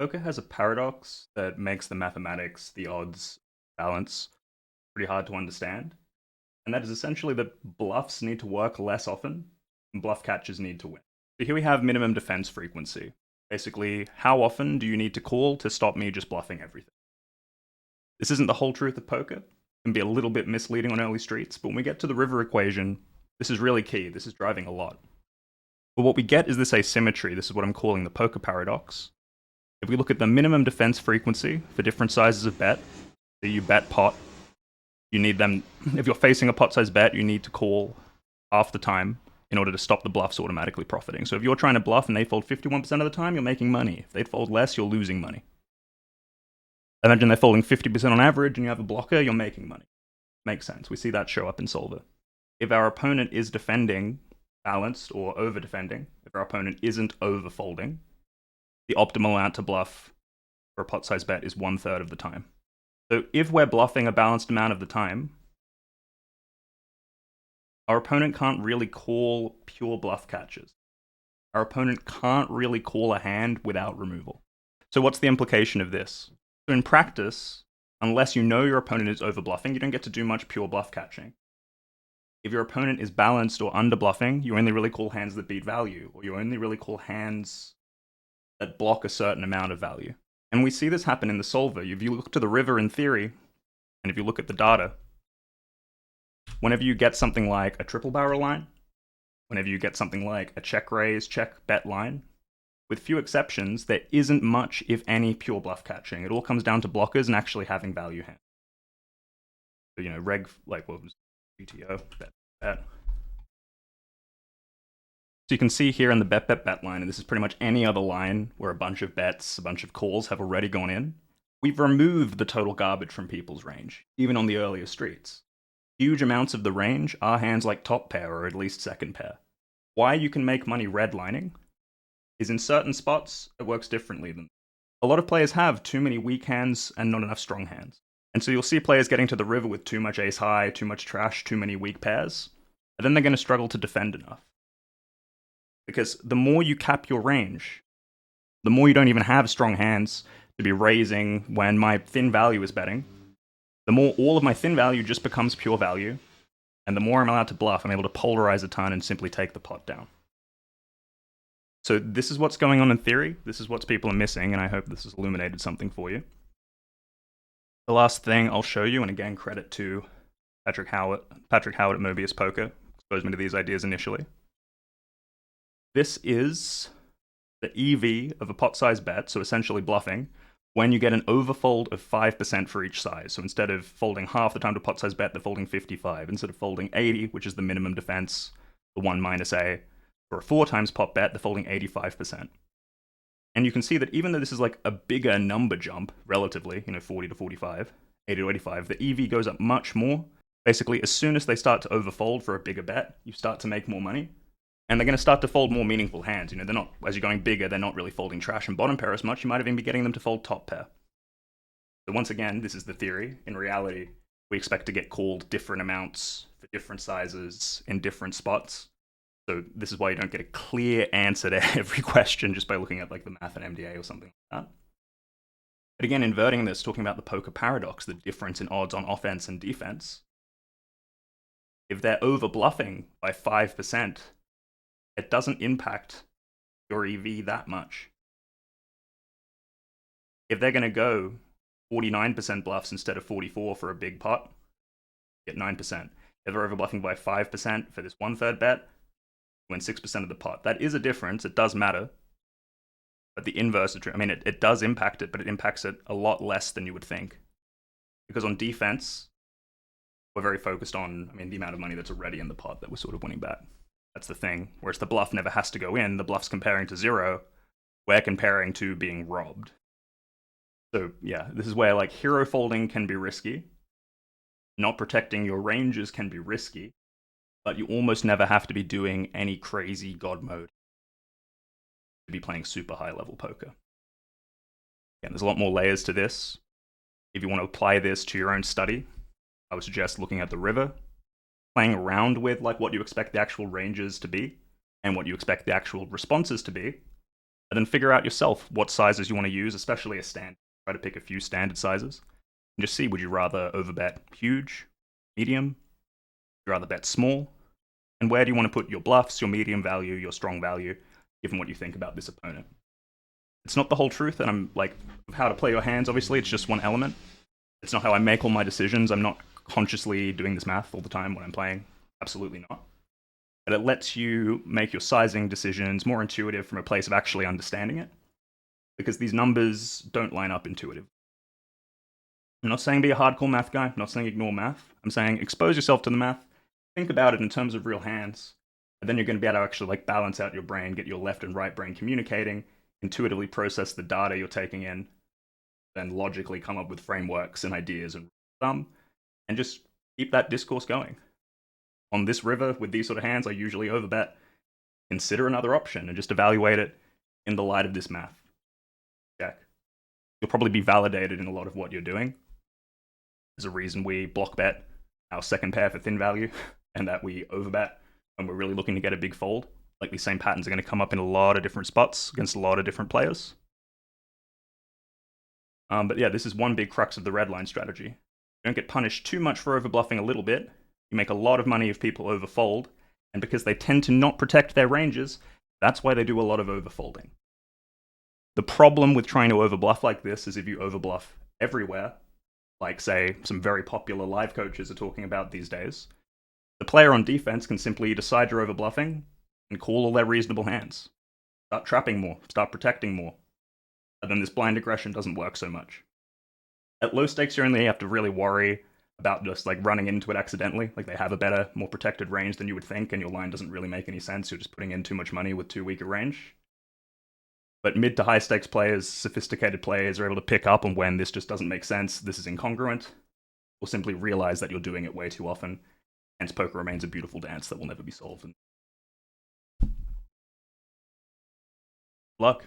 Poker has a paradox that makes the mathematics, the odds, balance pretty hard to understand. And that is essentially that bluffs need to work less often and bluff catchers need to win. So here we have minimum defense frequency. Basically, how often do you need to call to stop me just bluffing everything? This isn't the whole truth of poker. It can be a little bit misleading on early streets, but when we get to the river equation, this is really key. This is driving a lot. But what we get is this asymmetry. This is what I'm calling the poker paradox. If we look at the minimum defense frequency for different sizes of bet, so you bet pot, you need them, if you're facing a pot size bet, you need to call half the time in order to stop the bluffs automatically profiting. So if you're trying to bluff and they fold 51% of the time, you're making money. If they fold less, you're losing money. Imagine they're folding 50% on average and you have a blocker, you're making money. Makes sense. We see that show up in Solver. If our opponent is defending balanced or over defending, if our opponent isn't over folding, the optimal amount to bluff for a pot size bet is 1/3 of the time. So if we're bluffing a balanced amount of the time, our opponent can't really call pure bluff catches. Our opponent can't really call a hand without removal. So what's the implication of this? So in practice, unless you know your opponent is over bluffing, you don't get to do much pure bluff catching. If your opponent is balanced or under bluffing, you only really call hands that beat value, or you only really call hands that block a certain amount of value. And we see this happen in the solver. If you look to the river in theory, and if you look at the data, whenever you get something like a triple barrel line, whenever you get something like a check raise, check bet line, with few exceptions, there isn't much, if any, pure bluff catching. It all comes down to blockers and actually having value hands. So, like what was GTO, bet. So you can see here in the bet line, and this is pretty much any other line where a bunch of bets, a bunch of calls have already gone in. We've removed the total garbage from people's range, even on the earlier streets. Huge amounts of the range are hands like top pair or at least second pair. Why you can make money redlining is in certain spots, it works differently than a lot of players have too many weak hands and not enough strong hands. And so you'll see players getting to the river with too much ace high, too much trash, too many weak pairs, and then they're going to struggle to defend enough. Because the more you cap your range, the more you don't even have strong hands to be raising when my thin value is betting, the more all of my thin value just becomes pure value, and the more I'm allowed to bluff, I'm able to polarize a ton and simply take the pot down. So this is what's going on in theory. This is what people are missing, and I hope this has illuminated something for you. The last thing I'll show you, and again, credit to Patrick Howard at Mobius Poker, exposed me to these ideas initially. This is the EV of a pot size bet, so essentially bluffing, when you get an overfold of 5% for each size. So instead of folding half the time to pot size bet, they're folding 55. Instead of folding 80, which is the minimum defense, the 1 minus A, for a 4 times pot bet, they're folding 85%. And you can see that even though this is like a bigger number jump, relatively, 40 to 45, 80 to 85, the EV goes up much more. Basically, as soon as they start to overfold for a bigger bet, you start to make more money. And they're going to start to fold more meaningful hands. They're not, as you're going bigger, they're not really folding trash and bottom pair as much. You might even be getting them to fold top pair. So once again, this is the theory. In reality, we expect to get called different amounts for different sizes in different spots. So this is why you don't get a clear answer to every question just by looking at like the math and MDA or something like that. But again, inverting this, talking about the poker paradox, the difference in odds on offense and defense. If they're over bluffing by 5%, it doesn't impact your EV that much. If they're going to go 49% bluffs instead of 44 for a big pot, get 9%. If they're over bluffing by 5% for this 1/3 bet, win 6% of the pot. That is a difference. It does matter. But the inverse is true. I mean, it does impact it, but it impacts it a lot less than you would think. Because on defense, we're very focused on, the amount of money that's already in the pot that we're sort of winning back. That's the thing. Whereas the bluff never has to go in. The bluff's comparing to 0. We're comparing to being robbed. So yeah, this is where like hero folding can be risky. Not protecting your ranges can be risky. But you almost never have to be doing any crazy god mode to be playing super high level poker. Again, there's a lot more layers to this. If you want to apply this to your own study, I would suggest looking at the river, playing around with like what you expect the actual ranges to be and what you expect the actual responses to be. And then figure out yourself what sizes you want to use, especially a standard. Try to pick a few standard sizes. And just see, would you rather overbet huge, medium? Would you rather bet small? And where do you want to put your bluffs, your medium value, your strong value, given what you think about this opponent? It's not the whole truth, and I'm like, how to play your hands, obviously, it's just one element. It's not how I make all my decisions. I'm not consciously doing this math all the time when I'm playing. Absolutely not. But it lets you make your sizing decisions more intuitive from a place of actually understanding it, because these numbers don't line up intuitive. I'm not saying be a hardcore math guy. I'm not saying ignore math. I'm saying expose yourself to the math. Think about it in terms of real hands. And then you're going to be able to actually like balance out your brain, get your left and right brain communicating, intuitively process the data you're taking in, then logically come up with frameworks and ideas and and just keep that discourse going. On this river with these sort of hands, I usually overbet. Consider another option and just evaluate it in the light of this math. Check. You'll probably be validated in a lot of what you're doing. There's a reason we block bet our second pair for thin value and that we overbet when we're really looking to get a big fold. Like these same patterns are going to come up in a lot of different spots against a lot of different players. But yeah, this is one big crux of the red line strategy. You don't get punished too much for overbluffing a little bit. You make a lot of money if people overfold, and because they tend to not protect their ranges, that's why they do a lot of overfolding. The problem with trying to overbluff like this is if you overbluff everywhere, like say some very popular live coaches are talking about these days, the player on defense can simply decide you're overbluffing and call all their reasonable hands. Start trapping more, start protecting more. And then this blind aggression doesn't work so much. At low stakes, you only have to really worry about just like running into it accidentally. Like they have a better, more protected range than you would think, and your line doesn't really make any sense. You're just putting in too much money with too weak a range. But mid to high stakes players, sophisticated players, are able to pick up on when this just doesn't make sense, this is incongruent, or simply realize that you're doing it way too often. Hence, poker remains a beautiful dance that will never be solved. Luck.